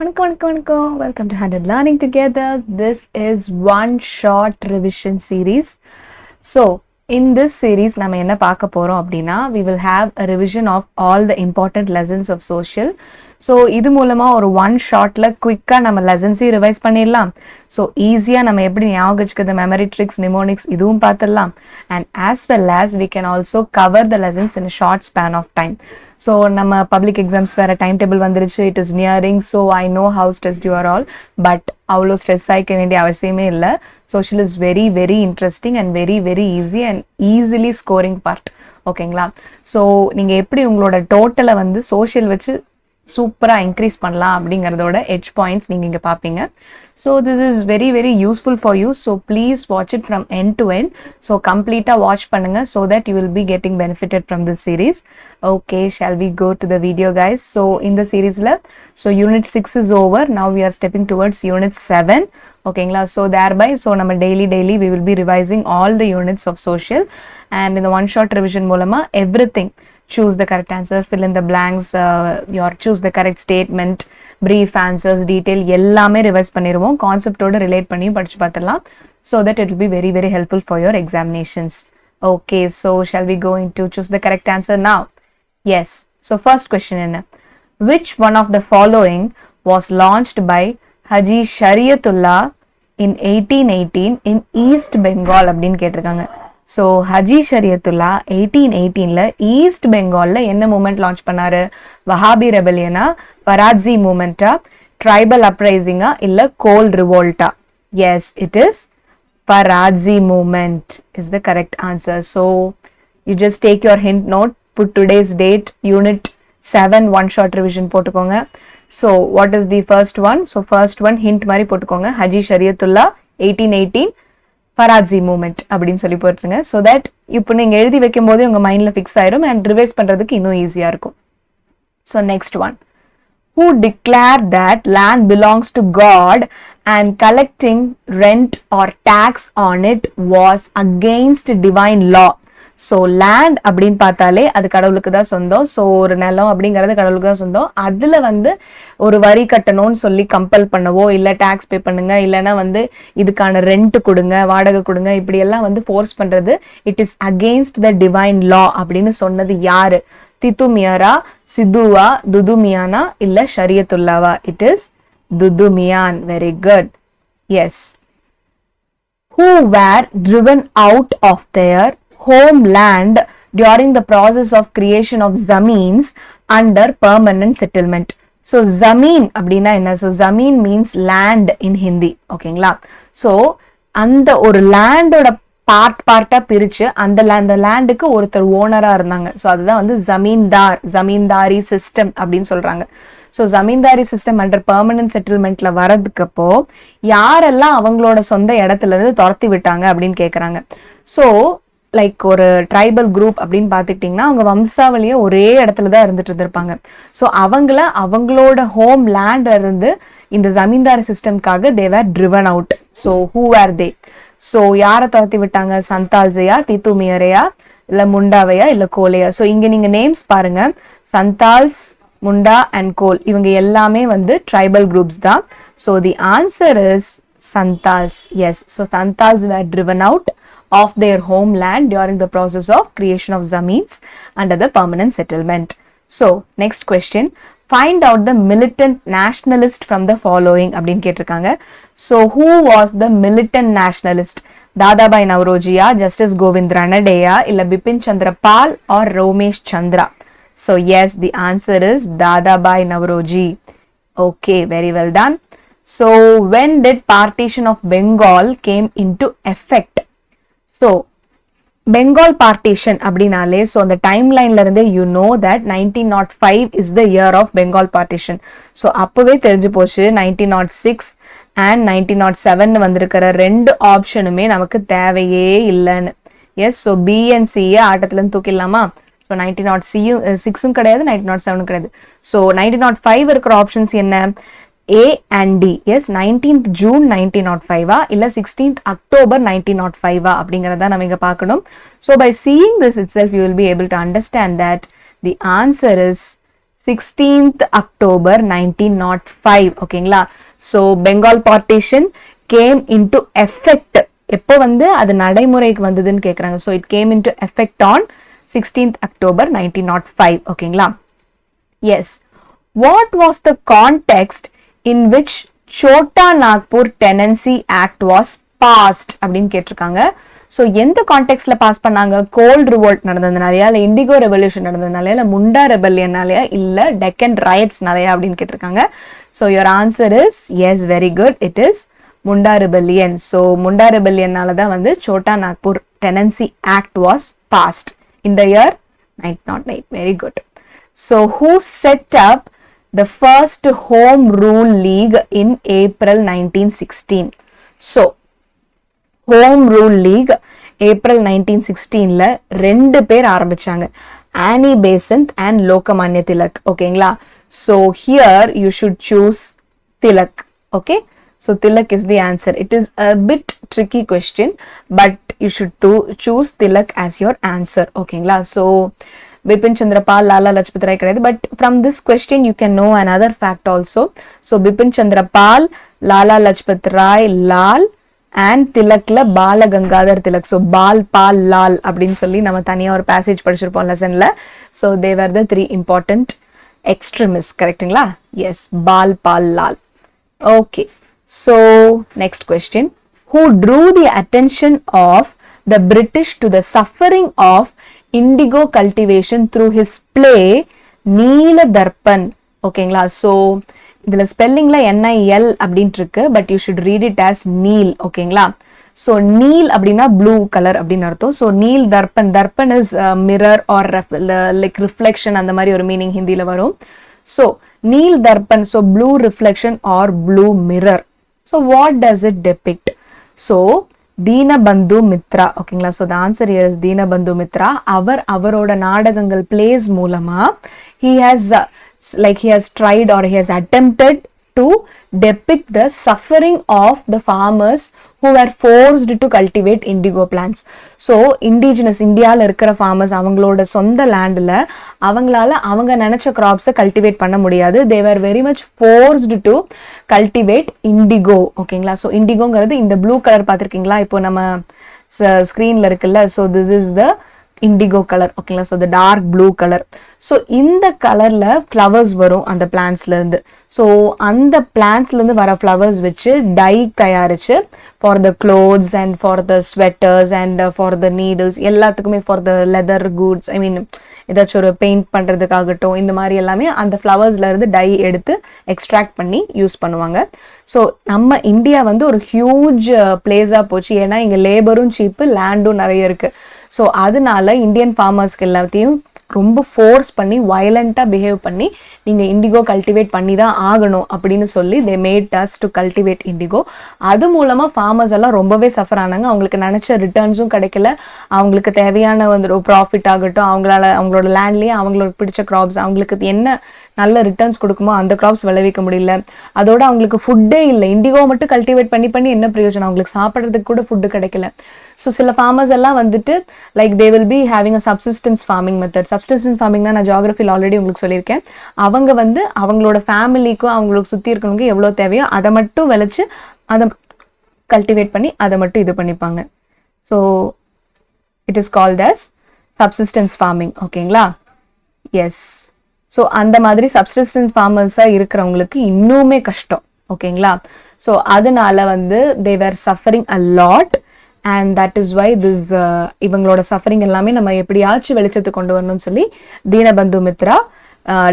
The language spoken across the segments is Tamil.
Welcome to 100 Learning Together. This is one short revision series. So, in this series, we will have a revision of all the important lessons of social. So, இது மூலமா ஒரு one shotல quick-ஆ நம்ம lessons revise பண்ணிடலாம். So, easy-ஆ நம்ம எப்படி ஞாபகம் வச்சுக்கிறது memory tricks, mnemonics இதுவும் பார்த்துடலாம். And as well as we can also cover the lessons in a short span of time. So, நம்ம public exams வேற timetable வந்துருச்சு. It is nearing. So, I know how stressed you are all. But அவ்வளோ ஸ்ட்ரெஸ் ஆகிக்க வேண்டிய அவசியமே இல்லை. Social is very, very interesting and very, very easy and easily scoring part. ஓகேங்களா? ஸோ நீங்கள் எப்படி உங்களோட டோட்டலை வந்து சோஷியல் வச்சு சூப்பராக இன்க்ரீஸ் பண்ணலாம் அப்படிங்கிறதோட எட்ஜ் பாயிண்ட்ஸ் நீங்கள் இங்கே பார்ப்பீங்க. So this is very very useful for you. So please watch it from end to end. So கம்ப்ளீட்டாக வாட்ச் பண்ணுங்கள் so that you will be getting benefitted from this series. Okay, shall we go to the video guys? So இந்த சீரீஸில் unit 6 is over. Now we are stepping towards unit 7. ஓகேங்களா? ஸோ தேர்பை நம்ம daily we will be revising all the units of social, and in the one shot revision மூலமா everything, choose the correct answer, fill in the blanks, choose the correct statement, brief answers, detail எல்லாமே ரிவைஸ் பண்ணிடுவோம். கான்செப்டோட ரிலேட் பண்ணி படிச்சு பார்த்துடலாம். So that it will be very very helpful for your examinations. Okay, so shall we go into choose the correct answer now? Yes. So first question என்ன? Which one of the following was launched by Haji Shariatullah in 1818 in East Bengal அப்படின்னு கேட்டிருக்காங்க. ஸோ ஹஜி ஷரியத்துல்லா 1818ல ஈஸ்ட் பெங்கால்ல என்ன மூமெண்ட் லான்ச் பண்ணாரு? வஹாபி ரெபலியனா, பராட்சி மூமெண்டா, ட்ரைபல் அப்ரைசிங்கா, இல்ல கோல் ரிவோல்ட்டா? Yes, it is Faraizi movement is the correct answer. So you just take your hint note, put today's date, unit 7 one short revision போட்டுக்கோங்க. So what is the first one? So first one hint மாதிரி போட்டுக்கோங்க. ஹஜி ஷரியத்துல்லா 1818 பராட்சி மூமெண்ட் அப்படின்னு சொல்லி போட்டுருங்க. ஸோ தட் இப்போ நீங்கள் எழுதி வைக்கும் போதே உங்கள் மைண்டில் ஃபிக்ஸ் ஆயிரும் அண்ட் ரிவைஸ் பண்ணுறதுக்கு இன்னும் ஈஸியாக இருக்கும். So next one, who declared that land belongs to God and collecting rent or tax on it was against divine law? So land அப்படின்னு பார்த்தாலே அது கடவுளுக்கு தான் சொந்தம். ஸோ ஒரு நிலம் அப்படிங்கிறது கடவுளுக்கு தான் சொந்தம். அதில் வந்து ஒரு வரி கட்டணும்னு சொல்லி கம்பல் பண்ணவோ, இல்லை டேக்ஸ் பே பண்ணுங்க, இல்லைன்னா வந்து இதுக்கான ரெண்ட் கொடுங்க, வாடகை கொடுங்க, இப்படி எல்லாம் வந்து ஃபோர்ஸ் பண்றது it is against the divine law அப்படின்னு சொன்னது யாரு? தித்துமியாரா, சிதுவா, துதுமியானா, இல்ல ஷரியத்துல்லாவா? It is Dudumiyan. Very good. Yes. Who were driven out of their homeland during the process of creation of zamins under permanent settlement? So zameen அப்படின்னா என்ன? So zameen means land in Hindi. ஓகேங்களா? So அந்த ஒரு லேண்டோட பார்ட்டா பிரிச்சு அந்த லேண்டுக்கு ஒருத்தர் ஓனரா இருந்தாங்க. ஸோ அதுதான் வந்து ஜமீன்தாரி சிஸ்டம் அப்படின்னு சொல்றாங்க. So zamindari system under permanent செட்டில்மெண்ட்ல வரதுக்கு அப்போ யாரெல்லாம் அவங்களோட சொந்த இடத்துல இருந்து துரத்தி விட்டாங்க அப்படின்னு கேட்கறாங்க. ஸோ லைக் ஒரு ட்ரைபல் குரூப் அப்படின்னு பார்த்துக்கிட்டிங்கன்னா அவங்க வம்சாவளியே ஒரே இடத்துல தான் இருந்துட்டு இருந்திருப்பாங்க. ஸோ அவங்களோட ஹோம் லேண்ட்ல இருந்து இந்த ஜமீன்தாரி சிஸ்டம்காக they were driven out. So who are they? So யாரை துரத்தி விட்டாங்க? சந்தால்ஸையா, தித்துமியரையா, இல்ல முண்டாவையா, இல்ல கோலையா? ஸோ இங்க நீங்க நேம்ஸ் பாருங்க. சந்தால்ஸ், முண்டா அண்ட் கோல், இவங்க எல்லாமே வந்து ட்ரைபல் குரூப்ஸ் தான். So the answer is Santhals. Yes. So Santhals were driven out of their homeland during the process of creation of zamins under the permanent settlement. So next question, find out the militant nationalist from the following அப்படின்னு கேட்டிருக்காங்க. So who was the militant nationalist? Dadabhai நவ்ரோஜியா, ஜஸ்டிஸ் கோவிந்த் ரணடேயா, இல்ல Bipin Chandra Pal or Romesh Chandra? So yes, the answer is Dadabhai Naoroji. Okay, very well done. So when did partition of Bengal came into effect? So Bengal partition அப்படின்னாலே ஸோ அந்த டைம் லைன்ல இருந்தே you know that 1905 is the year of Bengal partition. So அப்பவே தெரிஞ்சு போச்சு 1906 அண்ட் 1907 வந்திருக்கிற ரெண்டு ஆப்ஷனுமே நமக்கு தேவையே இல்லைன்னு. Yes. So B and C ஆட்டத்துல இருந்து தூக்கிடலாமா? ஸோ 1906 கிடையாது, 1907 கிடையாது. ஸோ 1905 இருக்கிற ஆப்ஷன்ஸ் என்ன? A and D. Yes, 19th June 1905 இல்ல 16th October 1905 அப்படிங்கறத நாம இங்க பார்க்கணும். So by seeing this itself you will be able to understand that the answer is 16th October 1905. ஓகேங்களா. So Bengal partition came into effect. எப்போ வந்து அது நடைமுறைக்கு வந்ததுன்னு கேக்குறாங்க. So it came into effect on 16th October 1905. ஓகேங்களா. Yes. What was the context in which Chota Nagpur Tenancy Act was passed அப்படின்னு கேட்டிருக்காங்க. ஸோ எந்த கான்டெக்ட்ல பாஸ் பண்ணாங்க? கோல்ட் ரிவோல்ட் நடந்ததுனாலயா, இல்லை இண்டிகோ ரெவல்யூஷன் நடந்ததுனாலயா, இல்லை முண்டா ரெபல்லியனாலயா, இல்லை டெக்கன் ரயட்ஸ்னாலயா அப்படின்னு கேட்டிருக்காங்க. So your answer is yes, very good, it is Munda rebellion. So Munda ரெபல்லியனால தான் வந்து Chota Nagpur tenancy act was passed in the year 1909. Very good. So who set up the first home rule league in April 1916? So home rule league April 1916ல ரெண்டு பேர் ஆரம்பிச்சாங்க, ஆனி பெசன்ட் and லோகமான்ய திலக். ஓகேங்களா. So here you should choose Tilak. Okay, so Tilak is the answer. It is a bit tricky question, but you should choose Tilak as your answer. ஓகேங்களா. So Bipin Chandra Pal, Lala Lajpat Rai kadaidu, but from this question you can know another fact also. So Bipin Chandra Pal, Lala Lajpat Rai, Lal, and Tilakla Bala Gangadhar Tilak. So Bal, Pal, Lal அப்படினு சொல்லி நம்ம தனியா ஒரு passage படிச்சிருப்போம் லெசன்ல. So they were the three important extremists, correctங்களா? Yes, Bal, Pal, Lal. Okay, so next question. Who drew the attention of the British to the suffering of indigo cultivation through his play நீல தர்ப்பன்? ஓகேங்களா. ஸோ இதுல ஸ்பெல்லிங்ல NIL அப்படின்ட்டு இருக்கு, but you should read it as Neel. ஓகேங்களா. ஸோ நீல் அப்படின்னா ப்ளூ கலர் அப்படின்னு அர்த்தம். So Neel Darpan, Darpan is mirror or like reflection, அந்த மாதிரி ஒரு மீனிங் ஹிந்தியில வரும். So Neel Darpan, so blue reflection or blue mirror. So what does it depict? So Dinabandhu Mitra. ஓகேங்களா. So the answer here is Dinabandhu Mitra. அவரோட நாடகங்கள் பிளேஸ் மூலமா he has tried or he has attempted to depict the suffering of the farmers who were forced to cultivate indigo plants. So indigenous இந்தியால இருக்கிற farmers அவங்களோட சொந்த லேண்ட்ல அவங்களால அவங்க நினைச்ச கிராப்ஸை கல்டிவேட் பண்ண முடியாது. they were very much forced to cultivate indigo. ஓகேங்களா. ஸோ இண்டிகோங்கிறது இந்த ப்ளூ கலர் பார்த்துருக்கீங்களா, இப்போ நம்ம ஸ்கிரீன்ல இருக்குல்ல. So this is the indigo color. ஓகேங்களா. So the dark blue colour. So இந்த கலர்ல ஃப்ளவர்ஸ் வரும் அந்த பிளான்ட்ஸ்ல இருந்து. ஸோ அந்த பிளான்ட்ஸ்ல இருந்து வர ஃப்ளவர்ஸ் வச்சு டை தயாரிச்சு for the clothes and for the sweaters and for the needles, எல்லாத்துக்குமே ஃபார் த லெதர் குட்ஸ், ஐ மீன் ஏதாச்சும் ஒரு பெயிண்ட் பண்றதுக்காகட்டும், இந்த மாதிரி எல்லாமே அந்த ஃப்ளவர்ஸ்ல இருந்து டை எடுத்து எக்ஸ்ட்ராக்ட் பண்ணி யூஸ் பண்ணுவாங்க. ஸோ நம்ம இந்தியா வந்து ஒரு ஹியூஜ் பிளேஸா போச்சு, ஏன்னா இங்க லேபரும் சீப்பு, லேண்டும் நிறைய இருக்கு. ஸோ அதனால இந்தியன் ஃபார்மர்ஸ்க்கு எல்லாத்தையும் ரொம்ப ஃபோர்ஸ் பண்ணி வயலண்டா பிஹேவ் பண்ணி நீங்க இண்டிகோ கல்டிவேட் பண்ணி தான் ஆகணும் அப்படின்னு சொல்லி they made us to cultivate indigo. அது மூலமா ஃபார்மர்ஸ் எல்லாம் ரொம்பவே சஃபர் ஆனாங்க. அவங்களுக்கு நினைச்ச ரிட்டர்ன்ஸும் கிடைக்கல, அவங்களுக்கு தேவையான வந்து ப்ராஃபிட் ஆகட்டும், அவங்களோட லேண்ட்லயே அவங்களுக்கு பிடிச்ச கிராப்ஸ், அவங்களுக்கு என்ன நல்ல ரிட்டர்ன்ஸ் கொடுக்குமோ அந்த கிராப்ஸ் விளைவிக்க முடியல. அதோட அவங்களுக்கு ஃபுட்டே இல்லை. இண்டிகோ மட்டும் கல்டிவேட் பண்ணி பண்ணி என்ன பிரயோஜனம், அவங்களுக்கு சாப்பிட்றதுக்கு கூட ஃபுட்டு கிடைக்கல. ஸோ சில ஃபார்மர்ஸ் எல்லாம் வந்துட்டு like they will be having a subsistence farming method. Subsistence ஃபார்மிங்னா நான் ஜியாகிரபியில் ஆல்ரெடி உங்களுக்கு சொல்லியிருக்கேன். அவங்க வந்து அவங்களோட ஃபேமிலிக்கும் அவங்களுக்கு சுற்றி இருக்கவங்க எவ்வளோ தேவையோ அதை மட்டும் விளைச்சு அதை கல்டிவேட் பண்ணி அதை மட்டும் இது பண்ணிப்பாங்க. So it is called as subsistence farming. ஓகேங்களா. எஸ். ஸோ அந்த மாதிரி சப்சிஸ்டன்ஸ் ஃபார்மர்ஸாக இருக்கிறவங்களுக்கு இன்னுமே கஷ்டம். ஓகேங்களா. ஸோ அதனால வந்து they were suffering a lot and that is why this இவங்களோட சஃபரிங் எல்லாமே நம்ம எப்படியாச்சும் வெளிச்சத்துக்கு கொண்டு வரணும்னு சொல்லி Dinabandhu Mitra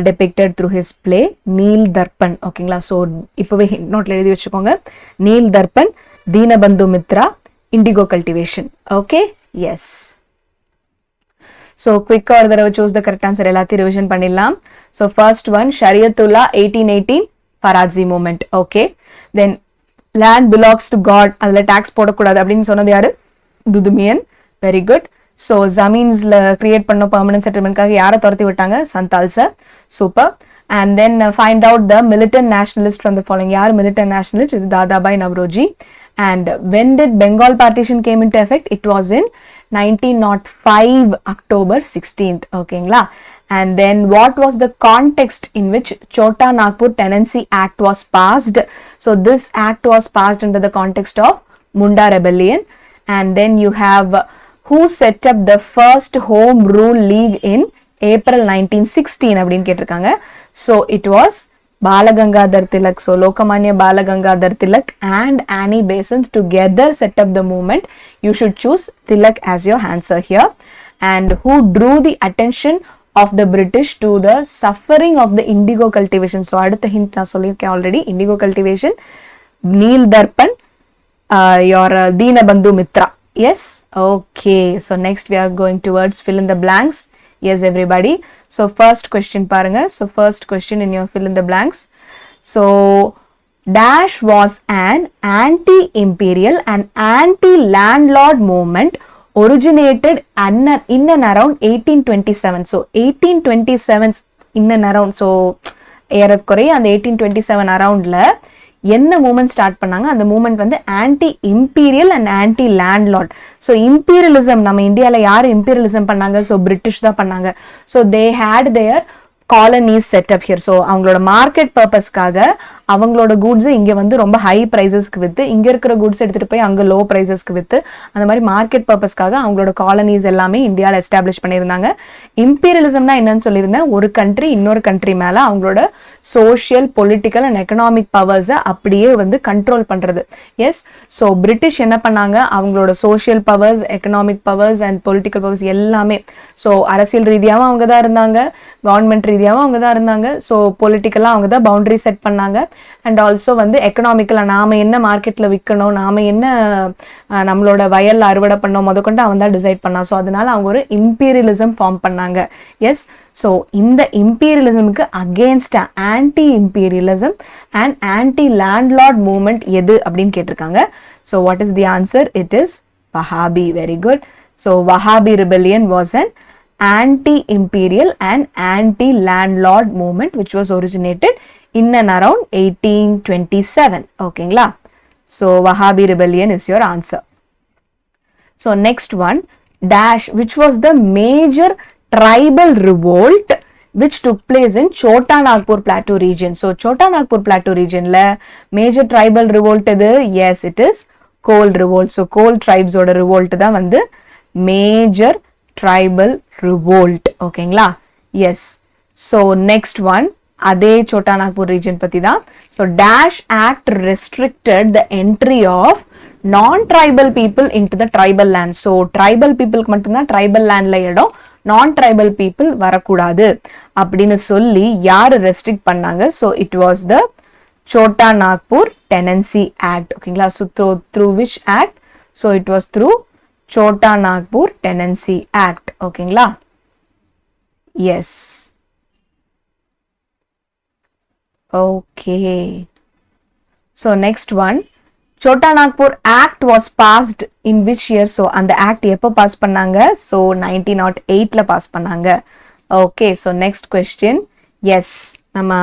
depicted through his play Neel Darpan. ஓகேங்களா. ஸோ இப்போவே நோட்ல எழுதி வச்சுக்கோங்க. Neel Darpan, Dinabandhu Mitra, indigo cultivation. Okay. Yes. So குயிக்காக ஒரு தடவை சூஸ் த கரெக்ட் ஆன்சர் எல்லாத்தையும் ரிவிஷன் பண்ணிடலாம். So first one Shariatullah 1818 Faraizi movement. Okay. Then land belongs to God, அதுல டாக்ஸ் போடக்கூடாது அப்படின்னு சொன்னது யாரு? துதுமியன். Very good. ஸோ ஜமீன்ஸ்ல கிரியேட் பண்ண பெர்மனன்ட் செட்டில்மெண்ட்காக யாரை துரத்தி விட்டாங்க? சந்தால்ஸை. Super. And then find out the militant nationalist from the following. யார் மிலிட்டன்ட் நேஷனலிஸ்ட்? இது Dadabhai Nowroji. And when did Bengal partition came into effect? It was in 1905 October 16th. ஓகேங்களா. And then what was the context in which Chota Nagpur Tenancy Act was passed? So this act was passed under the context of Munda rebellion. And then you have who set up the first home rule league in April 1916 அப்படின்னு கேட்டிருக்காங்க. So it was Balagangadhar Tilak. So Lokamanya Balagangadhar Tilak and Annie Besant together set up the movement. You should choose Tilak as your answer here. And who drew the attention of the British to the suffering of the indigo cultivation? So அடுத்த hint நான் சொல்லியிருக்கேன் already. Indigo cultivation, Neel Darpan, your Deenabandhu Mitra. Yes? Okay. So next we are going towards fill in the blanks. Yes, everybody. So first question paranga. So first question in your fill in the blanks. So dash was an anti-imperial and anti-landlord movement originated in and around 1827. So 1827 in and around. So ஏறக்குறைய அந்த 1827 அரவுண்ட்ல என்ன மூமெண்ட் ஸ்டார்ட் பண்ணாங்க? அந்த மூமெண்ட் வந்து anti imperial and anti landlord. So imperialism நம்ம இந்தியாவில் யார் இம்பீரியலிசம் பண்ணாங்க? ஸோ பிரிட்டிஷ் தான் பண்ணாங்க. So they had their colonies set up here. So அவங்களோட மார்க்கெட் பர்பஸ்க்காக அவங்களோட கூட்ஸ் இங்க வந்து ரொம்ப ஹை பிரைசஸ்க்கு வித்து, இங்க இருக்கிற கூட்ஸ் எடுத்துட்டு போய் அங்க லோ பிரைசஸ்க்கு வித்து, அந்த மாதிரி மார்க்கெட் பர்பஸ்க்காக அவங்களோட காலனிஸ் எல்லாமே இந்தியாவில் எஸ்டாப்ளிஷ் பண்ணியிருந்தாங்க. இம்பீரியலிசம்னா என்னன்னு சொல்லியிருந்தேன், ஒரு கண்ட்ரி இன்னொரு கண்ட்ரி மேல அவங்களோட சோஷியல், பொலிட்டிக்கல் அண்ட் எக்கனாமிக் பவர்ஸை அப்படியே வந்து கண்ட்ரோல் பண்றது. எஸ், ஸோ பிரிட்டிஷ் என்ன பண்ணாங்க? அவங்களோட social powers, economic powers and political powers எல்லாமே, ஸோ அரசியல் ரீதியாகவும் அவங்க தான் இருந்தாங்க, கவர்மெண்ட் ரீதியாகவும் அவங்க தான் இருந்தாங்க, ஸோ பொலிட்டிக்கலா அவங்க தான் பவுண்டரி செட் பண்ணாங்க. அண்ட் ஆல்சோ வந்து எக்கனாமிக்கலா நாம என்ன மார்க்கெட்ல விற்கணும், நாம என்ன நம்மளோட வயல்ல அறுவடை பண்ணோம் முதற்கொண்டு அவன் தான் டிசைட் பண்ணான். ஸோ அதனால அவங்க ஒரு இம்பீரியலிசம் ஃபார்ம் பண்ணாங்க. எஸ், ஸோ இந்த இம்பீரியலிசமுக்கு அகேன்ஸ்டா anti imperialism and anti landlord movement எது அப்படின்னு கேட்டிருக்காங்க. So what is the answer? It is Wahhabi. Very good. So Wahhabi rebellion was an anti-imperial and anti-landlord movement which was originated in and around 1827. Okay, la? So Wahhabi rebellion is your answer. So next one, dash, which was the major tribal revolt which took place in Chota Nagpur Plateau region. So Chota Nagpur Plateau region la major tribal revolt edu? Yes, it is Kol revolt. So Kol tribes oda revolt da vandu major tribal revolt. Okay la? Yes. So next one, அதே Chota Nagpur region பத்தி தான். So dash act restricted the entry of non-tribal people into the tribal land. So tribal people மட்டும்தான் tribal landல இடம், non-tribal people வரக்கூடாது அப்படின்னு சொல்லி யாரு ரெஸ்ட்ரிக்ட் பண்ணாங்க? So it was the Chota Nagpur Tenancy Act. ஓகேங்களா? So through which act? So it was through Chota Nagpur Tenancy Act. ஓகேங்களா? Yes. Okay. So next one, Chota Nagpur Act was passed in which year? So and the act எப்போ பாஸ் பண்ணாங்க? So 1908ல பாஸ் பண்ணாங்க. Okay, so next question. Yes, நம்ம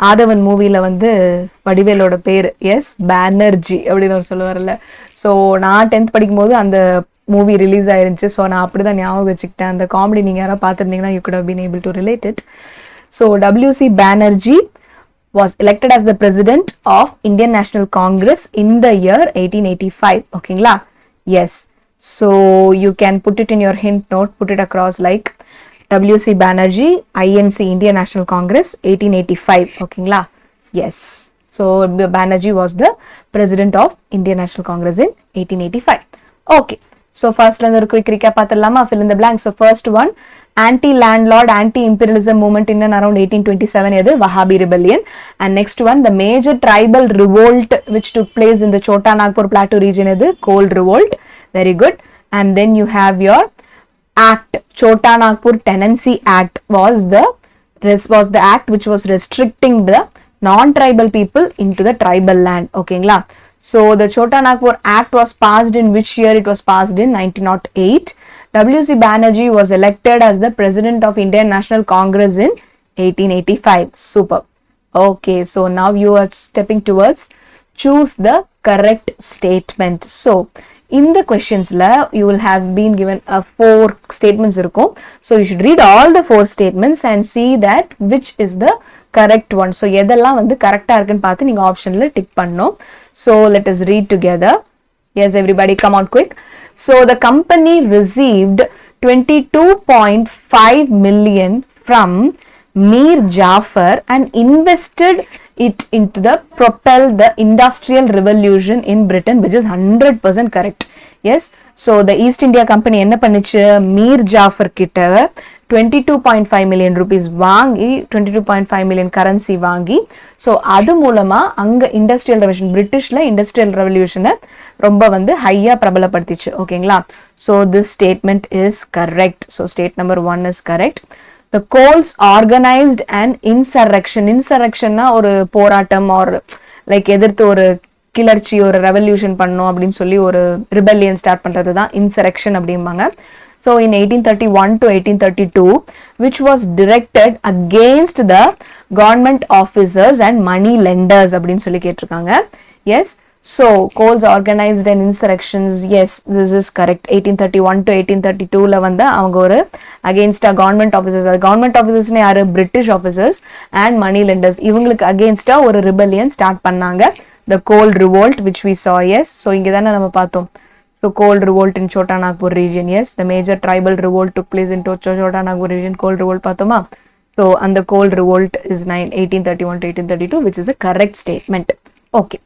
ஆதவன் மூவில வந்து வடிவேலோட பேர் எஸ் பானர்ஜி அப்படின்னு ஒரு சொல்லுவார்ல. ஸோ நான் 10th படிக்கும்போது அந்த மூவி ரிலீஸ் ஆயிருந்துச்சு. ஸோ நான் அப்படிதான் ஞாபகம் வச்சுக்கிட்டேன். அந்த காமெடி நீங்க யாராவது பார்த்துருந்தீங்கன்னா you could have been able to relate it. So W.C. Banerjee was elected as the president of Indian National Congress in the year 1885. Okay, la? Yes. So you can put it in your hint note, put it across like W.C. Banerjee, INC, Indian National Congress, 1885. Okay, la? Yes. So Banerjee was the president of Indian National Congress in 1885. Okay. So first la ஒரு quick recap பார்த்தலாமா? Fill in the blanks. So first one, anti-landlord, anti-imperialism movement in and around 1827 எது? Wahhabi rebellion. And next one, the major tribal revolt which took place in the Chota Nagpur Plateau region எது? Kol revolt. Very good. And then you have your act, Chota Nagpur Tenancy Act was the act which was restricting the non-tribal people into the tribal land. Okay, la? So the Chota Nagpur Act was passed in which year? It was passed in 1908. W.C. Banerjee was elected as the president of Indian National Congress in 1885. Super. Okay, so now you are stepping towards choose the correct statement. So in the questions la you will have been given 4 statements irukum, so you should read all the 4 statements and see that which is the correct one. So edella vandu correct ah irukku nu paathu neenga option la tick pannom. So let us read together. Yes, everybody come on quick. So the company received 22.5 million from Mir Jafar and invested it into the propel the industrial revolution in Britain, which is 100% correct. Yes, so the East India Company enna pannichu, Mir Jafar kitta 22.5 million rupees வாங்கி 22.5 million currency வாங்கி, so அது மூலமா அங்க industrial revolution, பிரிட்டிஷ்ல industrial revolution ரொம்ப வந்து ஹையா பிரபலப்படுத்திச்சு. ஓகேங்களா? So this statement is correct. So state number 1 is correct. The Coles organized an insurrection. Insurrection na ஒரு போராட்டம் or like எதிர்த்து ஒரு கிளர்ச்சி, ஒரு ரெவல்யூஷன் பண்ணோம் அப்படின்னு சொல்லி ஒரு ரிபெல்லியன் ஸ்டார்ட் பண்றது தான் இன்சரெக்ஷன் அப்படிம்பாங்க. So in 1831 to 1832, which was directed against the government officers and money lenders அப்படின்னு சொல்லி கேட்டிருக்காங்க. Yes, so Coles organized an insurrections. Yes, this is correct. 1831 to 1832 ல வந்து அவங்க ஒரு against government officers, government officers னே யாரு, British officers and money lenders, இவங்களுக்கு against ஒரு rebellion start பண்ணாங்க, the Coal Revolt which we saw. Yes, so இங்க தானே நம்ம பார்த்தோம். So Coal Revolt in Chota Nagpur region. Yes, the major tribal revolt took place in Chota Nagpur region. Coal Revolt பார்த்தோமா? So and the Coal Revolt is 1831 to 1832, which is a correct statement. Okay.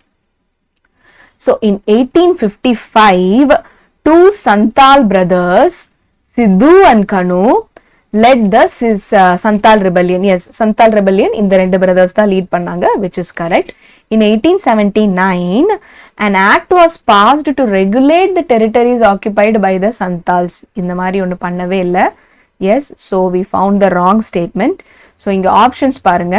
So in 1855, two Santal brothers, Sidhu and Kanu, led the Santal rebellion. Yes, Santal rebellion இந்த ரெண்டு brothers தான் lead பண்ணாங்க, which is correct. In 1879, an act was passed to regulate the territories occupied by the Santals. இந்த மாதிரி ஒன்று பண்ணவே இல்லை. Yes, so we found the wrong statement. So இங்க options பாருங்க.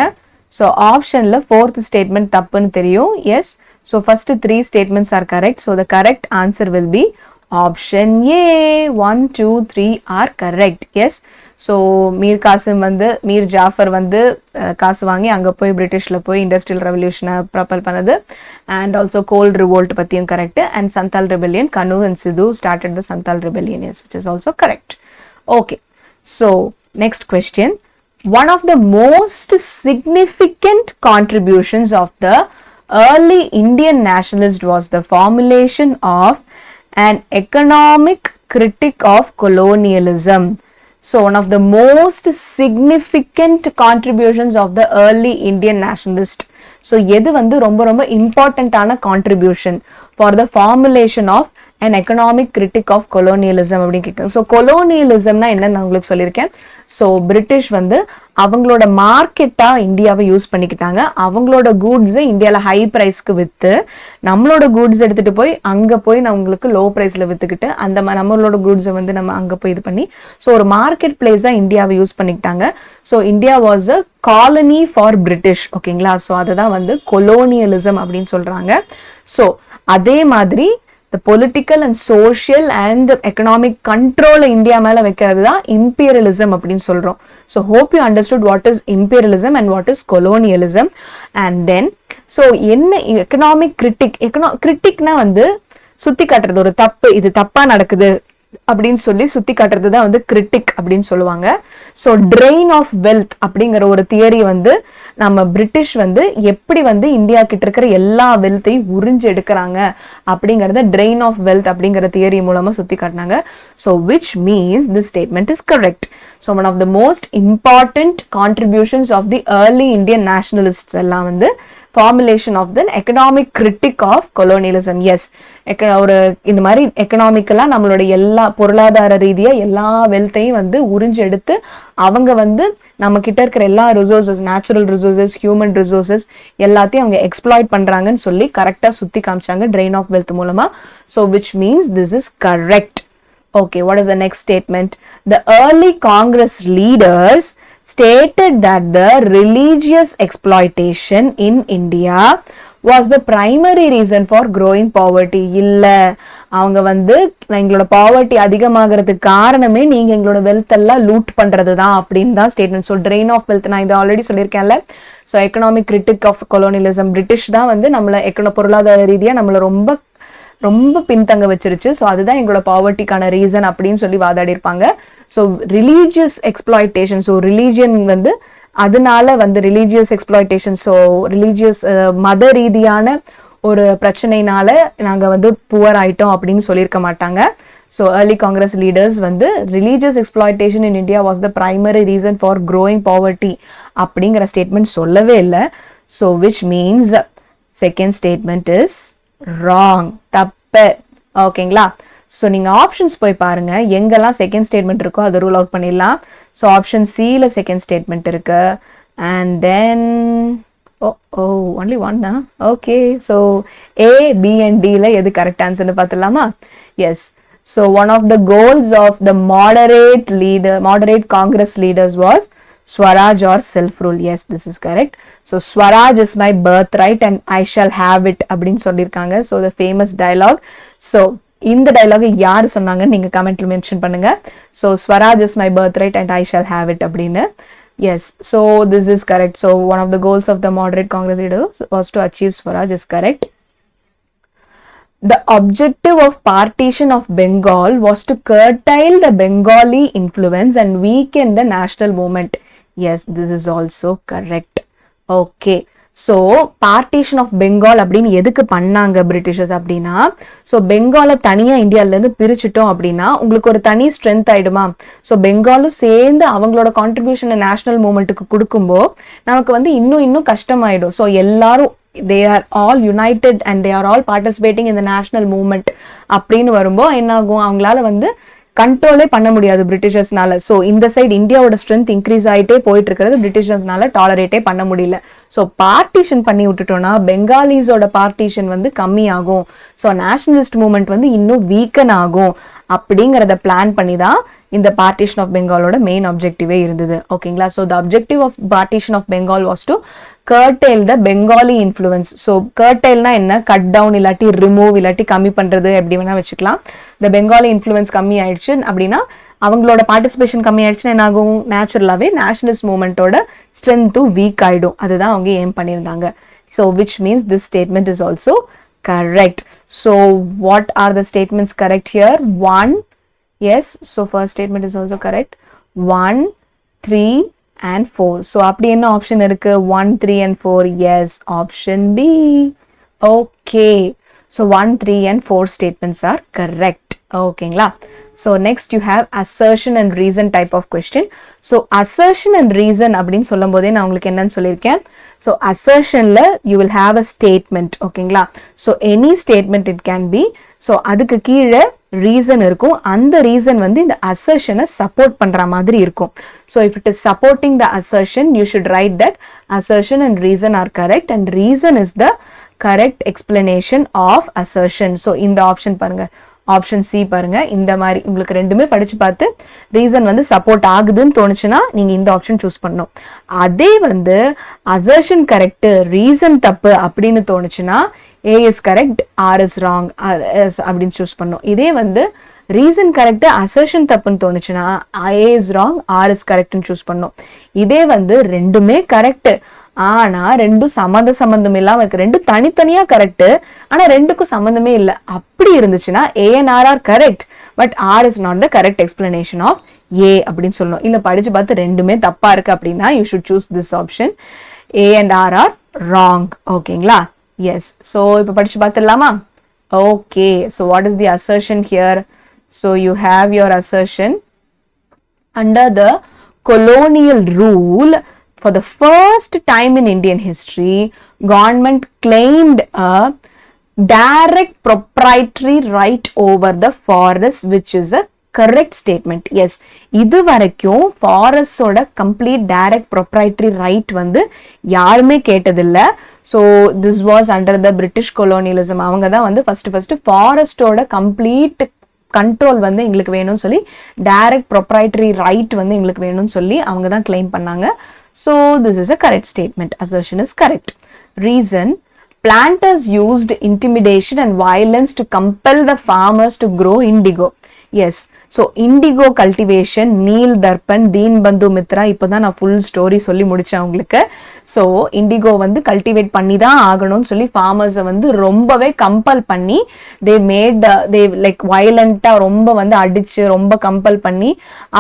So optionல fourth statement தப்புன்னு தெரியும். Yes, so first 3 statements are correct. So the correct answer will be option A. 1, 2, 3 are correct. Yes, so Mir Kasim வந்து, மீர் ஜாஃபர் வந்து காசு வாங்கி அங்கே போய் பிரிட்டிஷ்ல போய் இண்டஸ்ட்ரியல் ரெவல்யூஷனை ப்ரப்பல் பண்ணது, அண்ட் ஆல்சோ கோல் ரிவோல்ட் பற்றியும் correct, and Santhal rebellion, Kanu and Sidhu started the Santhal rebellion. Yes, which is also correct. Okay, so next question. One of the most significant contributions of the early Indian nationalist was the formulation of an economic critic of colonialism. So one of the most significant contributions of the early Indian nationalist. So எது வந்து ரொம்ப ரொம்ப இம்பார்ட்டன்டான contribution for the formulation of an economic critic of colonialism அப்படின்னு கேட்குறேன். ஸோ கொலோனியலிசம்னா என்னன்னு நான் உங்களுக்கு சொல்லியிருக்கேன். ஸோ பிரிட்டிஷ் வந்து அவங்களோட மார்க்கெட்டா இந்தியாவை யூஸ் பண்ணிக்கிட்டாங்க. அவங்களோட கூட்ஸை இந்தியாவில் ஹை ப்ரைஸ்க்கு விற்று, நம்மளோட கூட்ஸ் எடுத்துட்டு போய் அங்கே போய் நம்மளுக்கு லோ ப்ரைஸில் விற்றுக்கிட்டு, அந்த நம்மளோட கூட்ஸை வந்து நம்ம அங்கே போய் இது பண்ணி, ஸோ ஒரு மார்க்கெட் பிளேஸாக இந்தியாவை யூஸ் பண்ணிக்கிட்டாங்க. So India was a colony for British. ஓகேங்களா? ஸோ அதை தான் வந்து கொலோனியலிசம் அப்படின்னு சொல்றாங்க. ஸோ அதே மாதிரி the political and social and the economic control India மேல வைக்கிறது தான் imperialism அப்படின்னு சொல்றோம். So hope you understood what is imperialism and what is colonialism. And then so என்ன economic criticனா வந்து சுத்தி காட்டுறது, ஒரு தப்பு, இது தப்பா நடக்குது அப்படின்னு சொல்லி சுத்தி காட்டுறது தான் வந்து கிரிட்டிக் அப்படின்னு சொல்லுவாங்க. ஸோ ட்ரெயின் ஆஃப் வெல்த் அப்படிங்கிற ஒரு தியரி வந்து நம்ம பிரிட்டிஷ் வந்து எப்படி வந்து இந்தியா கிட்ட இருக்கிற எல்லா வெல்த்தையும் உறிஞ்சு எடுக்கிறாங்க அப்படிங்கறத ட்ரெயின் ஆஃப் வெல்த் அப்படிங்கிற தியரி மூலமா சுத்தி காட்டினாங்க. So which means this statement is correct. So one of the most important contributions of the early Indian nationalist எல்லாம் வந்து formulation of the economic critic of colonialism. Yes, ஒரு இந்த மாதிரி எக்கனாமிக்கலா நம்மளோட எல்லா பொருளாதார ரீதியா எல்லா வெல்த்தையும் வந்து உறிஞ்சு எடுத்து அவங்க வந்து நம்ம கிட்ட இருக்கிற எல்லா resources, natural resources, human resources எல்லாத்தையும் அவங்க எக்ஸ்ப்ளாய்ட் பண்றாங்கன்னு சொல்லி கரெக்டா சுத்தி காமிச்சாங்க ட்ரெயின் ஆஃப் வெல்த் மூலமா. So which means this is correct. Okay, what is the next statement? The early Congress leaders stated that the religious exploitation in India was the primary reason for growing poverty. இல்ல, அவங்க வந்து எங்களோட பாவர்ட்டி அதிகமாகிறதுக்கு காரணமே நீங்க எங்களோட வெல்த் எல்லாம் லூட் பண்றது தான் அப்படின்னு தான் statement. So train of wealth நான் இதை ஆல்ரெடி சொல்லியிருக்கேன்ல. So economic critique of colonialism, British தான் வந்து நம்மளை பொருளாதார ரீதியா நம்மளை ரொம்ப ரொம்ப பின்தங்க வச்சிருச்சு. ஸோ அதுதான் எங்களோட பாவர்ட்டிக்கான ரீசன் அப்படின்னு சொல்லி வாதாடி இருப்பாங்க. So religious exploitation, so religion வந்து அதனால வந்து ரிலீஜியஸ் எக்ஸ்ப்ளாய்டேஷன், ஸோ ரிலீஜியஸ் மத ரீதியான ஒரு பிரச்சனைனால நாங்க வந்து புவர் ஆயிட்டோம் அப்படின்னு சொல்லியிருக்க மாட்டாங்க. ஸோ early Congress leaders வந்து religious exploitation in India was the primary reason for growing poverty அப்படிங்கிற ஸ்டேட்மெண்ட் சொல்லவே இல்லை. So which means second statement is wrong, தப்பு. ஓகேங்களா? ஸோ நீங்கள் ஆப்ஷன்ஸ் போய் பாருங்க, எங்கெல்லாம் செகண்ட் ஸ்டேட்மெண்ட் இருக்கோ அதை ரூல் அவுட் பண்ணிடலாம். ஸோ ஆப்ஷன் சியில் செகண்ட் ஸ்டேட்மெண்ட் இருக்கு. அண்ட் தென் ஒன்லி ஒன் தான். Okay, so A, B and டியில் எது கரெக்ட் ஆன்சர்னு பார்த்துடலாமா? Yes. So one of the goals of the moderate Congress leaders was Swaraj or self-rule. Yes, this is correct. So Swaraj is my birthright and I shall have it அப்படின்னு சொல்லியிருக்காங்க. So the famous dialogue. So இந்த dialogue யார் சொன்னாங்க நீங்க கமெண்ட்ல மென்ஷன் பண்ணுங்க. So Swaraj is my birthright and I shall have it அப்படின்னு. Yes, so this is correct. So one of the goals of the moderate Congress leaders was to achieve Swaraj is correct. The objective of partition of Bengal was to curtail the Bengali influence and weaken the national movement. Yes, this is also correct. Okay. So, partition of Bengal அப்படின்னு எதுக்கு பண்ணாங்க பிரிட்டிஷர்ஸ் அப்படின்னா, ஸோ பெங்காலை தனியாக இந்தியாவிலேருந்து பிரிச்சுட்டோம் அப்படின்னா உங்களுக்கு ஒரு தனி ஸ்ட்ரென்த் ஆயிடுமா. ஸோ பெங்காலும் சேர்ந்து அவங்களோட கான்ட்ரிபியூஷனை நேஷனல் மூவ்மெண்ட்டுக்கு கொடுக்கும்போ நமக்கு வந்து இன்னும் கஷ்டமாயிடும். ஸோ எல்லாரும் they are all united and they are all participating in the national movement அப்படின்னு வரும்போ என்ன ஆகும், அவங்களால வந்து கண்ட்ரோலே பண்ண முடியாது பிரிட்டிஷர்ஸ்னால. ஸோ இந்த சைடு இந்தியாவோட ஸ்ட்ரென்த் இன்க்ரீஸ் ஆகிட்டே போயிட்டு இருக்கிறது பிரிட்டிஷர்ஸ்னால டாலரேட்டே பண்ண முடியல. ஸோ பார்ட்டிஷன் பண்ணி விட்டுட்டோம்னா பெங்காலிஸோட பார்ட்டிஷன் வந்து கம்மி ஆகும். ஸோ நேஷனலிஸ்ட் மூவ்மெண்ட் வந்து இன்னும் வீக்கன் ஆகும். அப்படிங்கிறத பிளான் பண்ணி தான் இந்த பார்ட்டிஷன் ஆஃப் பெங்காலோட மெயின் ஆப்ஜெக்டிவே இருந்தது. ஓகேங்களா? So the objective of partition of Bengal was to curtail the Bengali influence. So curtailனா என்ன, கட் டவுன் இல்லாட்டி ரிமூவ் இல்லாட்டி கம்மி பண்றது எப்படி வேணா வச்சுக்கலாம். the Bengali influence கம்மி ஆயிடுச்சு அப்படின்னா அவங்களோட பார்ட்டிசிபேஷன் கம்மி ஆயிடுச்சுன்னா என்ன ஆகும், நேச்சுரலாவே நேஷனலிஸ்ட் மூவ்மெண்டோட ஸ்ட்ரென்த்தும் வீக் ஆயிடும். அதுதான் அவங்க ஏம் பண்ணியிருந்தாங்க. So which means this statement is also correct. So what are the statements correct here? 1, yes, so first statement is also correct. 1, 3 and 4. So அப்படி என்ன ஆப்ஷன் இருக்கு? 1, 3 and 4. Yes, option B. Okay, so 1, 3 and 4 statements are correct. ஓகேங்களா? So next you have assertion and reason type of question. So assertion and reason அப்படின்னு சொல்லும் போதே நான் உங்களுக்கு என்னன்னு சொல்லியிருக்கேன். So assertionல you will have a statement. ஓகேங்களா? So any statement it can be. So அதுக்கு கீழே ரீசன் இருக்கும். அந்த ரீசன் வந்து இந்த அசர்ஷனை சப்போர்ட் பண்ற மாதிரி இருக்கும். So if it is supporting the assertion, you should write that assertion and reason are correct and reason is the correct explanation of assertion. So இந்த ஆப்ஷன் பாருங்க, ஆப்ஷன் சி பாருங்க. இந்த மாதிரி உங்களுக்கு ரெண்டுமே படிச்சு பார்த்து ரீசன் வந்து சப்போர்ட் ஆகுதுன்னு தோணுச்சுன்னா நீங்க இந்த ஆப்ஷன் சூஸ் பண்ணணும். அதே வந்து அசர்ஷன் கரெக்ட் ரீசன் தப்பு அப்படின்னு தோணுச்சுன்னா A is correct, R is wrong அப்படின்னு சூஸ் பண்ணணும். இதே வந்து ரீசன் கரெக்ட் அசர்ஷன் தப்புன்னு தோணுச்சுன்னா A is wrong, R is correctன்னு சூஸ் பண்ணணும். இதே வந்து ரெண்டுமே கரெக்ட் ஆனா ரெண்டும் சம்பந்தம் இல்லாம இருக்கு, ரெண்டும் தனித்தனியா கரெக்ட் ஆனா ரெண்டுக்கும் சம்பந்தமே இல்லை அப்படி இருந்துச்சுன்னா A and R are correct but R is not the correct explanation of A அப்படின்னு சொல்லணும். இல்ல படிச்சு பார்த்து ரெண்டுமே தப்பா இருக்கு அப்படின்னா you should choose this option. A and R are wrong. ஓகேங்களா? Yes. So இப்போ படிச்சு பார்த்துடலாமா? Okay. So what is the assertion here? So you have your assertion. Under the colonial rule, for the first time in Indian history, government claimed a direct proprietary right over the forest, which is a correct statement. Yes, இது வரைக்கும் ஃபாரஸ்டோட கம்ப்ளீட் டைரக்ட் ப்ரொப்ரைட்டரி ரைட் வந்து யாருமே கேட்டதில்லை. So this was under the British colonialism. அவங்க தான் வந்து ஃபர்ஸ்ட் ஃபாரஸ்டோட கம்ப்ளீட் கண்ட்ரோல் வந்து எங்களுக்கு வேணும்னு சொல்லி டைரக்ட் ப்ரொப்ரைட்டரி ரைட் வந்து எங்களுக்கு வேணும்னு சொல்லி அவங்க தான் கிளைம் பண்ணாங்க. So this is a correct statement. Assertion is correct. Reason, planters used intimidation and violence to compel the farmers to grow indigo. Yes, so indigo cultivation, Neel Darpan, Dinabandhu Mitra, இப்போதான் நான் ஃபுல் ஸ்டோரி சொல்லி முடிச்சேன் உங்களுக்கு. ஸோ இண்டிகோ வந்து கல்டிவேட் பண்ணி தான் ஆகணும்னு சொல்லி ஃபார்மர்ஸை வந்து ரொம்பவே கம்பல் பண்ணி தே லைக் வயலண்டா ரொம்ப வந்து அடிச்சு ரொம்ப கம்பல் பண்ணி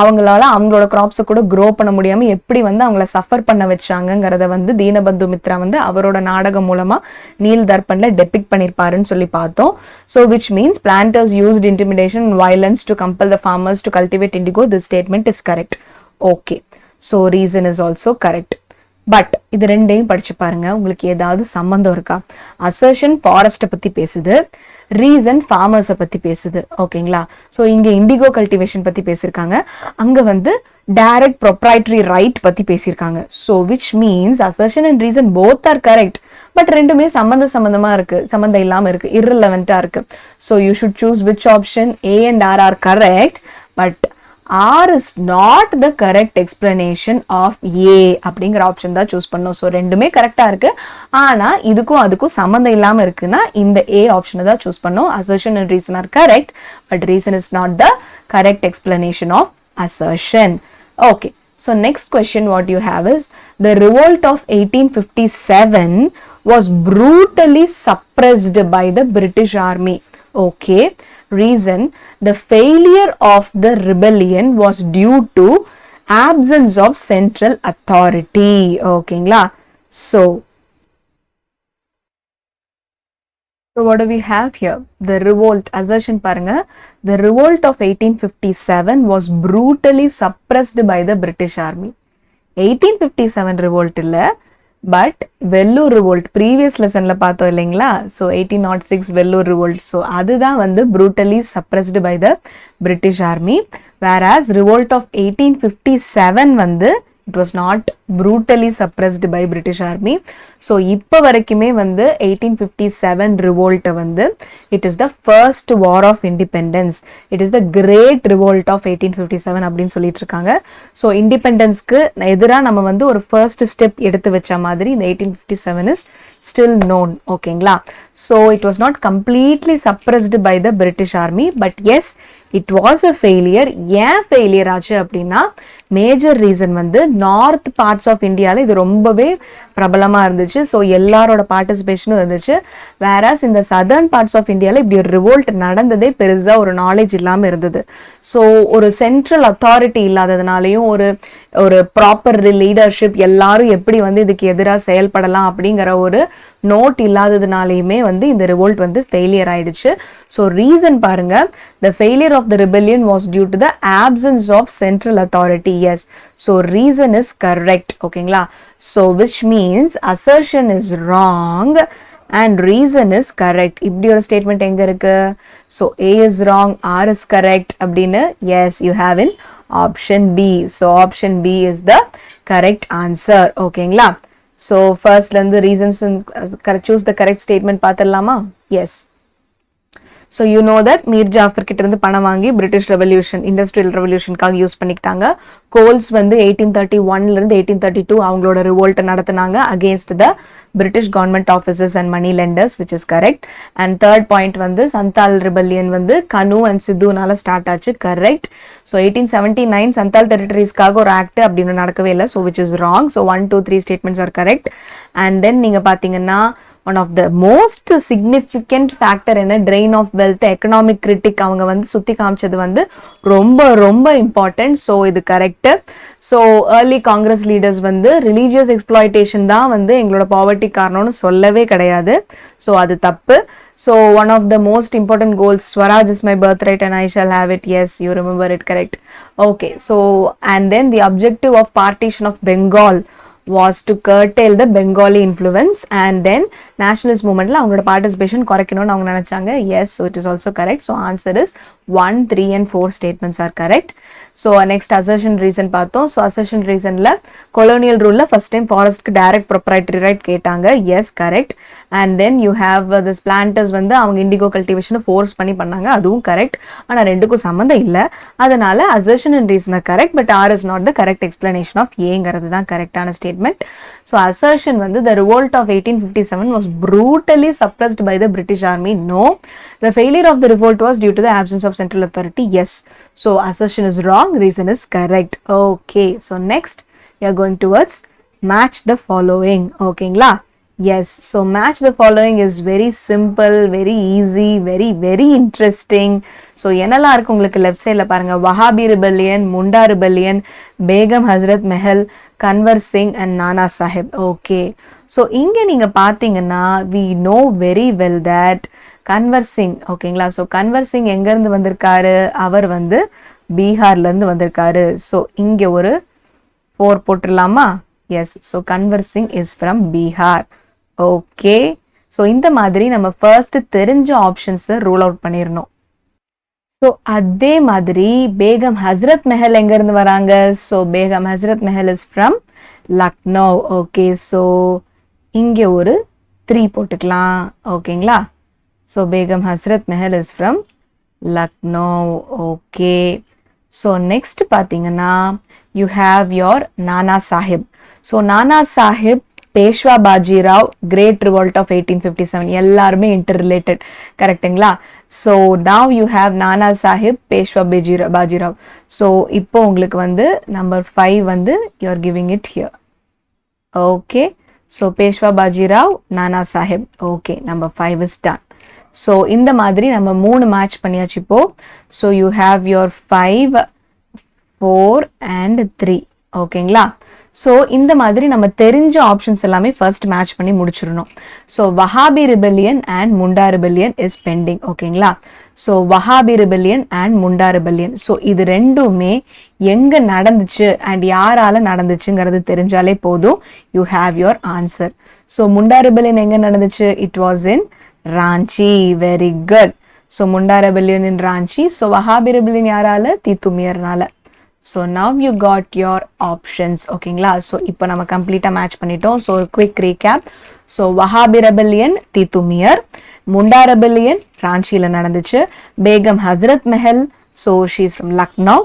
அவங்களால அவங்களோட கிராப்ஸை கூட க்ரோ பண்ண முடியாம எப்படி வந்து அவங்கள சஃபர் பண்ண வச்சாங்கிறத வந்து தீனபந்து மித்ரா வந்து அவரோட நாடகம் மூலமா நீல் தர்பன்ல டெபிக்ட் பண்ணிருப்பாருன்னு சொல்லி பார்த்தோம். So which means planters used intimidation and violence to compel the farmers to cultivate indigo. This statement is correct. Okay, so reason is also correct. But இது ரெண்டையும் படிச்சு பாருங்க, உங்களுக்கு ஏதாவது சம்பந்தம் இருக்கா? அசர்ஷன் ஃபாரஸ்ட்டை பத்தி பேசுது, ரீசன் ஃபார்மர்ஸை பத்தி பேசுது. ஓகேங்களா? ஸோ இங்க இண்டிகோ கல்டிவேஷன் பத்தி பேசியிருக்காங்க, அங்க வந்து டைரக்ட் ப்ரொப்ரைட்டரி ரைட் பத்தி பேசியிருக்காங்க. So which means assertion and reason both are correct. But ரெண்டுமே சம்பந்தமா இருக்கு, சம்பந்தம் இல்லாம இருக்கு, irrelevant இருக்கு. So you should choose which option. A and R are correct, but R is not the correct explanation of A அப்படிங்கிற ஆப்ஷன் தான் சூஸ் பண்ணோம். ஸோ ரெண்டுமே கரெக்டா இருக்கு, ஆனா இதுக்கும் அதுக்கும் சம்மந்தம் இல்லாம இருக்குன்னா இந்த A ஆப்ஷனை தான் சூஸ் பண்ணோம். Assertion and reason are correct, but reason is not the correct explanation of assertion. Okay, so next question what you have is the revolt of 1857 was brutally suppressed by the British Army. Okay, reason the failure of the rebellion was due to absence of central authority. Okay, so what do we have here? The revolt, assertion paranga, the revolt of 1857 was brutally suppressed by the British Army. 1857 revolt illa, but Vellore revolt previous லெசன்ல பார்த்தோம் இல்லைங்களா? ஸோ 1806 வெல்லூர் ரிவோல்ட், ஸோ அதுதான் வந்து brutally suppressed by the British army. Whereas revolt of 1857 வந்து it was not brutally suppressed by British Army. So இப்போ வரைக்குமே வந்து 1857 revolt வந்து it is the first war of independence, it is the great revolt of 1857 அப்படின்னு சொல்லிட்டு இருக்காங்க. ஸோ இண்டிபெண்டன்ஸ்க்கு எதிராக நம்ம வந்து ஒரு ஃபர்ஸ்ட் ஸ்டெப் எடுத்து வச்ச மாதிரி இந்த 1857 is still known. ஓகேங்களா? So it was not completely suppressed by the British Army, but yes, it was a failure. ஏன் ஃபெயிலியர் ஆச்சு அப்படின்னா மேஜர் ரீசன் வந்து நார்த் பார்ட்ஸ் ஆஃப் இந்தியாவில் இது ரொம்பவே பிரபலமாக இருந்துச்சு. ஸோ எல்லாரோட பார்ட்டிசிபேஷனும் இருந்துச்சு. வேறாஸ் இந்த சதர்ன் பார்ட்ஸ் ஆஃப் இந்தியாவில் இப்படி ஒரு ரிவோல்ட் நடந்ததே பெருசாக ஒரு நாலேஜ் இல்லாமல் இருந்தது. ஸோ ஒரு சென்ட்ரல் அத்தாரிட்டி இல்லாததுனாலையும் ஒரு ப்ராப்பர் லீடர்ஷிப் எல்லாரும் எப்படி வந்து இதுக்கு எதிராக செயல்படலாம் அப்படிங்கிற ஒரு நோட் இல்லாததுனாலையுமே வந்து இந்த ரிவோல்ட் வந்து ஃபெயிலியர் ஆயிடுச்சு. ஸோ ரீசன் பாருங்க, the failure of the rebellion was due to the absence of central authority. Yes, so reason is correct. ஓகேங்களா? So which means assertion is wrong and reason is correct. இப்படி ஒரு ஸ்டேட்மெண்ட் எங்க இருக்கு? So A is wrong, R is correct அப்படின்னு yes you have in option B. So option B is the correct answer. ஓகேங்களா? So first la the reasons choose the correct statement பாத்தறலாமா? Yes. So you know that Mir Jaffer கிட்ட இருந்து பணம் வாங்கி பிரிட்டிஷ் ரெவல்யூஷன், இண்டஸ்ட்ரியல் ரெவல்யூஷனுக்காக யூஸ் பண்ணிக்கிட்டாங்க. கோல்ஸ் வந்து 1831 இருந்து 1832 அவங்களோட ரிவோல்ட் நடத்தினாங்க against the British government officers and money lenders, which is correct. And third point வந்து சந்தால் ரிபல்லியன் வந்து கனு அண்ட் சித்துனால ஸ்டார்ட் ஆச்சு, கரெக்ட். ஸோ 1879 சந்தால் டெரிட்டரிஸ்க்காக ஒரு ஆக்ட் அப்படின்னு நடக்கவே இல்லை, so which is wrong. So 1, 2, 3 statements are correct. And then நீங்க பாத்தீங்கன்னா one of the most significant factor in a drain of wealth, economic critic அவங்க வந்து சுத்தி காமிச்சது வந்து ரொம்ப ரொம்ப important. so இது correct. so early congress leaders வந்து religious exploitation தான் வந்து எங்களோட poverty காரணம்னு சொல்லவே கிடையாது, so அது தப்பு. so one of the most important goals, Swaraj is my birthright and I shall have it. yes, you remember it, correct. okay, so and then the objective of partition of Bengal was to curtail the Bengali influence, and then nationalist movement la avங்களோட participation குறைக்கணும்னு அவங்க நினைச்சாங்க. yes, so it is also correct. so answer is 1, 3 and 4 statements are correct. so next assertion reason பார்த்தோம். so assertion reason la colonial rule la first time forest க்கு direct proprietary right கேட்டாங்க. yes, correct. and then you have this planters வந்து அவங்க indigo cultivation force பண்ணி பண்ணாங்க, அதுவும் correct. ஆனா ரெண்டுக்கும் சம்பந்தம் இல்ல, அதனால assertion and reason are correct, but R is not the correct explanation of ஏங்கிறது தான் கரெக்டான statement. So assertion வந்து the revolt of 1857 was brutally suppressed by the British army. No, the failure of the revolt was due to the absence of central authority. Yes, so assertion is wrong, reason is correct. Okay, so next we are going towards match the following. okayங்களா? Yes, so match the following is very simple, very easy, very interesting. So என்னெல்லாம் இருக்கு உங்களுக்கு லெஃப்ட் சைட்ல பாருங்க, Wahabi rebellion, Munda rebellion, Begum Hazrat Mahal, Kunwar Singh and Nana Sahib. Okay, so இங்கே நீங்க பார்த்தீங்கன்னா we know very well that Kanwar Singh, ஓகேங்களா? ஸோ கன்வர் சிங் எங்கேருந்து வந்திருக்காரு? அவர் வந்து பீகார்லேருந்து வந்திருக்காரு. ஸோ இங்கே ஒரு 4 போட்டுடலாமா? Yes, so Kunwar Singh is from Bihar. Okay, so இந்த மாதிரி நம்ம ஃபர்ஸ்ட் தெரிஞ்ச ஆப்ஷன்ஸை ரூல் அவுட் பண்ணிடணும். ஸோ அதே மாதிரி பேகம் ஹஸ்ரத் மெஹல் எங்கேருந்து வராங்க? So Begum Hazrat Mahal is from Lucknow. Okay, so இங்கே ஒரு 3 போட்டுக்கலாம். ஓகேங்களா? So Begum Hazrat Mahal is from Lucknow. Okay, so next பார்த்தீங்கன்னா you have your Nana Sahib. So Nana Sahib, Peshwa Bajirao, Great Revolt of 1857, எல்லாருமே interrelated, கரெக்ட்டுங்களா? So now you have Nana Sahib, Peshwa Bajirao. So இப்போ உங்களுக்கு வந்து number 5 வந்து you are giving it here. Okay, so Peshwa Bajirao, Nana Sahib. Okay, number 5 is done. So இந்த மாதிரி நம்ம 3 match பண்ணியாச்சு இப்போ. So you have your 5, 4 and 3. ஓகேங்களா? ஸோ இந்த மாதிரி நம்ம தெரிஞ்ச ஆப்ஷன்ஸ் எல்லாமே ஃபர்ஸ்ட் மேட்ச் பண்ணி முடிச்சிடணும். So Wahabi rebellion and Munda rebellion is pending. ஓகேங்களா? So Wahabi rebellion and Munda rebellion, so இது ரெண்டுமே எங்க நடந்துச்சு அண்ட் யாரால நடந்துச்சுங்கிறது தெரிஞ்சாலே போதும், you have your answer. So Munda rebellion எங்க நடந்துச்சு? It was in Ranchi. Very good. So Munda rebellion in Ranchi. So Wahabi rebellion யாரால? தித்துமியர்னால. So now you got your options. ஓகேங்களா? ஸோ இப்போ நம்ம கம்ப்ளீட்டாக மேட்ச் பண்ணிட்டோம். So quick recap. So Wahabi rebellion Titumir, Munda rebellion ராஞ்சியில் நடந்துச்சு, Begum Hazrat Mahal, so she is from Lucknow,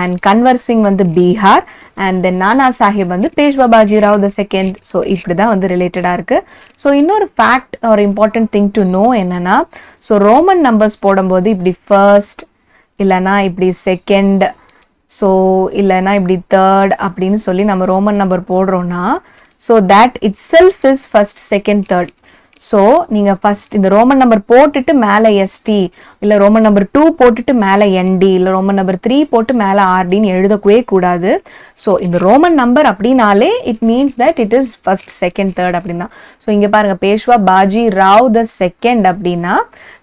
and Kunwar Singh வந்து பீகார், அண்ட் தென் நானா சாஹிப் வந்து Peshwa Bajirao the second. So இப்படி தான் வந்து ரிலேட்டடாக இருக்கு. ஸோ இன்னொரு ஃபேக்ட் ஒரு இம்பார்ட்டன்ட் திங் டு நோ என்னன்னா, ஸோ ரோமன் நம்பர்ஸ் போடும்போது இப்படி ஃபர்ஸ்ட் இல்லைன்னா இப்படி செகண்ட், ஸோ இல்லைன்னா இப்படி தேர்ட் அப்படின்னு சொல்லி நம்ம ரோமன் நம்பர் போடுறோம்னா, so that itself is first, second, third. So நீங்கள் ஃபர்ஸ்ட் இந்த ரோமன் நம்பர் போட்டுட்டு மேலே எஸ்டி, இல்லை ரோமன் நம்பர் 2 போட்டுட்டு மேலே என்டி, இல்லை ரோமன் நம்பர் 3 போட்டு மேலே ஆர்டின்னு எழுதவே கூடாது. ஸோ இந்த ரோமன் நம்பர் அப்படின்னாலே it means that it is first, second, third அப்படின்னா. ஸோ இங்கே பாருங்க, பேஷ்வா பாஜி ராவ் த செகண்ட் அப்படின்னா,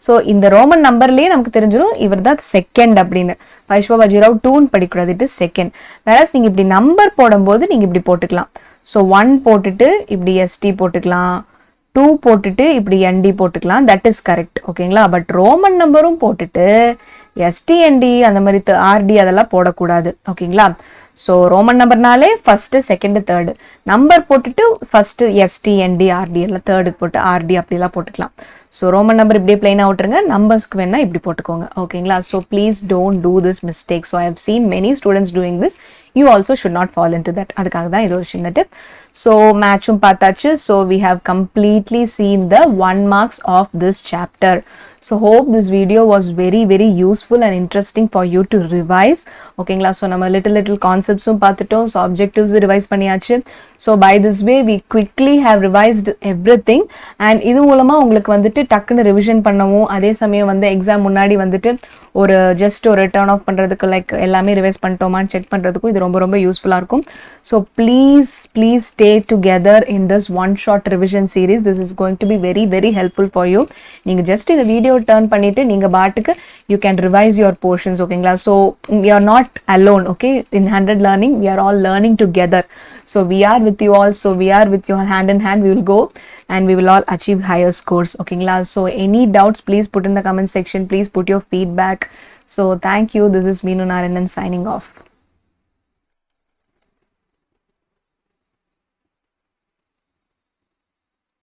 ஸோ இந்த ரோமன் நம்பர்லேயே நமக்கு தெரிஞ்சிடும் இவர் தான் செகண்ட் அப்படின்னு. பேஷ்வா பாஜி ராவ் 2ன்னு படிக்கூடாது, இட் இஸ் செகண்ட். வேற நீங்கள் இப்படி நம்பர் போடும்போது நீங்கள் இப்படி போட்டுக்கலாம். ஸோ 1 போட்டுட்டு இப்படி எஸ்டி போட்டுக்கலாம், 2 போட்டுட்டு இப்படி என்டி போட்டுக்கலாம், தட் இஸ் கரெக்ட். ஓகேங்களா? பட் ரோமன் நம்பரும் போட்டுட்டு எஸ்டிஎன்டி அந்த மாதிரி ஆர்டி அதெல்லாம் போடக்கூடாது. ஓகேங்களா? ஸோ ரோமன் நம்பர்னாலே ஃபர்ஸ்ட், செகண்ட், தேர்டு, நம்பர் போட்டுட்டு ஃபர்ஸ்ட் எஸ்டிஎன்டி ஆர்டி எல்லாம் தேர்டுக்கு போட்டு ஆர்டி அப்படிலாம் போட்டுக்கலாம். ஸோ ரோமன் நம்பர் இப்படியே பிளைனாக விட்டுருங்க, நம்பர்ஸ்க்கு வேணா இப்படி போட்டுக்கோங்க. ஓகேங்களா? So please don't do this mistake. So I have seen many students doing this, you also should not fall into that. அதுக்காக தான் இது ஒரு சின்ன டிப். ஸோ மேட்சும் பார்த்தாச்சு. So we have completely seen the 1 marks of this chapter. So hope this video was very useful and interesting for you to revise. ஓகேங்களா? ஸோ நம்ம little conceptsம் பார்த்துட்டோம். ஸோ objectives ரிவைஸ் பண்ணியாச்சு. So by this way we quickly have revised everything. and இது மூலமா உங்களுக்கு வந்துட்டு டக்குன்னு ரிவிஷன் பண்ணவும், அதே சமயம் வந்து எக்ஸாம் முன்னாடி வந்துட்டு ஒரு ஜஸ்ட் ஒரு டர்ன் ஆஃப் பண்ணுறதுக்கு, லைக் எல்லாமே ரிவைஸ் பண்ணிட்டோமான்னு செக் பண்ணுறதுக்கும் இது ரொம்ப யூஸ்ஃபுல்லாக இருக்கும். So please stay together in this one shot revision series. This is going to be very helpful for you. நீங்கள் ஜஸ்ட் இந்த வீடியோ டர்ன் பண்ணிட்டு நீங்கள் பாட்டுக்கு you can revise your portions. ஓகேங்களா? So we are not alone. okay, in 100 learning we are all learning together. So we are with you all. So we are with you hand in hand. We will go and we will all achieve higher scores. ஓகேங்களா? So any doubts, please put in the comment section. Please put your feedback. So thank you. This is Meenu Narayanan signing off.